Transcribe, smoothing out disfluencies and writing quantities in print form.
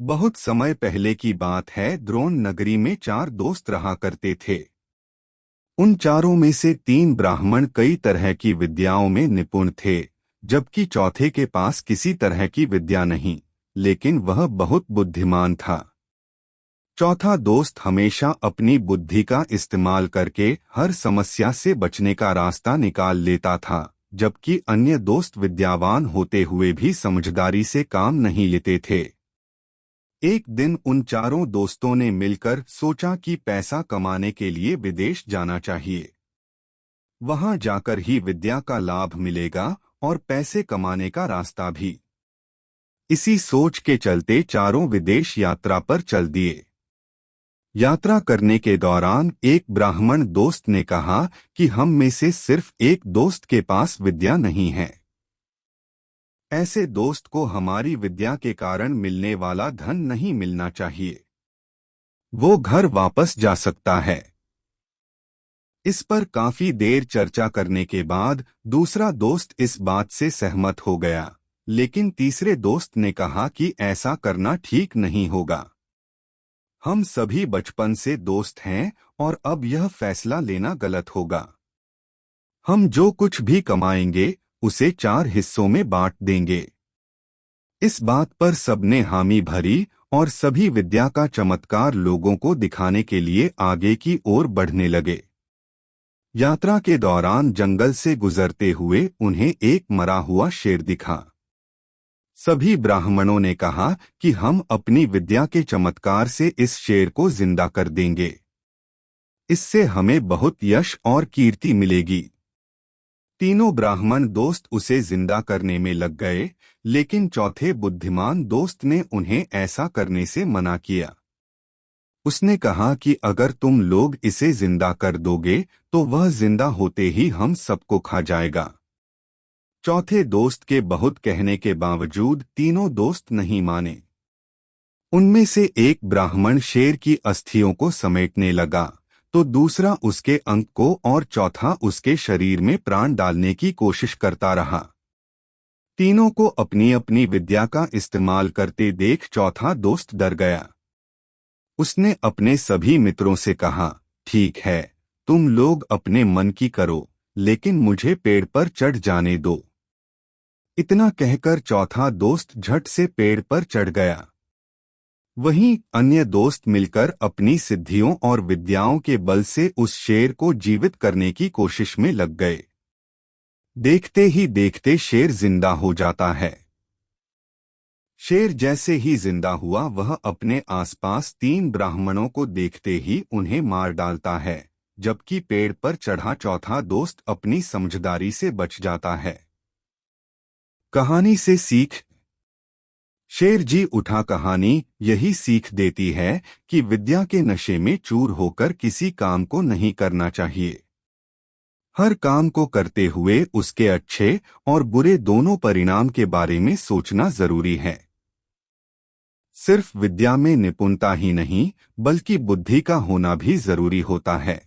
बहुत समय पहले की बात है। द्रोण नगरी में 4 दोस्त रहा करते थे। उन चारों में से 3 ब्राह्मण कई तरह की विद्याओं में निपुण थे, जबकि चौथे के पास किसी तरह की विद्या नहीं, लेकिन वह बहुत बुद्धिमान था। चौथा दोस्त हमेशा अपनी बुद्धि का इस्तेमाल करके हर समस्या से बचने का रास्ता निकाल लेता था, जबकि अन्य दोस्त विद्यावान होते हुए भी समझदारी से काम नहीं लेते थे। एक दिन उन चारों दोस्तों ने मिलकर सोचा कि पैसा कमाने के लिए विदेश जाना चाहिए। वहां जाकर ही विद्या का लाभ मिलेगा और पैसे कमाने का रास्ता भी। इसी सोच के चलते चारों विदेश यात्रा पर चल दिए। यात्रा करने के दौरान एक ब्राह्मण दोस्त ने कहा कि हम में से सिर्फ एक दोस्त के पास विद्या नहीं है। ऐसे दोस्त को हमारी विद्या के कारण मिलने वाला धन नहीं मिलना चाहिए। वो घर वापस जा सकता है। इस पर काफी देर चर्चा करने के बाद दूसरा दोस्त इस बात से सहमत हो गया, लेकिन तीसरे दोस्त ने कहा कि ऐसा करना ठीक नहीं होगा। हम सभी बचपन से दोस्त हैं और अब यह फैसला लेना गलत होगा। हम जो कुछ भी कमाएंगे उसे 4 हिस्सों में बांट देंगे। इस बात पर सबने हामी भरी और सभी विद्या का चमत्कार लोगों को दिखाने के लिए आगे की ओर बढ़ने लगे। यात्रा के दौरान जंगल से गुजरते हुए उन्हें एक मरा हुआ शेर दिखा। सभी ब्राह्मणों ने कहा कि हम अपनी विद्या के चमत्कार से इस शेर को जिंदा कर देंगे। इससे हमें बहुत यश और कीर्ति मिलेगी। तीनों ब्राह्मण दोस्त उसे जिंदा करने में लग गए, लेकिन चौथे बुद्धिमान दोस्त ने उन्हें ऐसा करने से मना किया। उसने कहा कि अगर तुम लोग इसे जिंदा कर दोगे तो वह जिंदा होते ही हम सबको खा जाएगा। चौथे दोस्त के बहुत कहने के बावजूद तीनों दोस्त नहीं माने। उनमें से एक ब्राह्मण शेर की अस्थियों को समेटने लगा, तो दूसरा उसके अंक को और चौथा उसके शरीर में प्राण डालने की कोशिश करता रहा। तीनों को अपनी अपनी विद्या का इस्तेमाल करते देख चौथा दोस्त डर गया। उसने अपने सभी मित्रों से कहा, ठीक है, तुम लोग अपने मन की करो, लेकिन मुझे पेड़ पर चढ़ जाने दो। इतना कहकर चौथा दोस्त झट से पेड़ पर चढ़ गया। वहीं अन्य दोस्त मिलकर अपनी सिद्धियों और विद्याओं के बल से उस शेर को जीवित करने की कोशिश में लग गए। देखते ही देखते शेर जिंदा हो जाता है। शेर जैसे ही जिंदा हुआ वह अपने आसपास 3 ब्राह्मणों को देखते ही उन्हें मार डालता है, जबकि पेड़ पर चढ़ा चौथा दोस्त अपनी समझदारी से बच जाता है। कहानी से सीख। शेर जी उठा कहानी यही सीख देती है कि विद्या के नशे में चूर होकर किसी काम को नहीं करना चाहिए। हर काम को करते हुए उसके अच्छे और बुरे दोनों परिणाम के बारे में सोचना जरूरी है। सिर्फ विद्या में निपुणता ही नहीं, बल्कि बुद्धि का होना भी जरूरी होता है।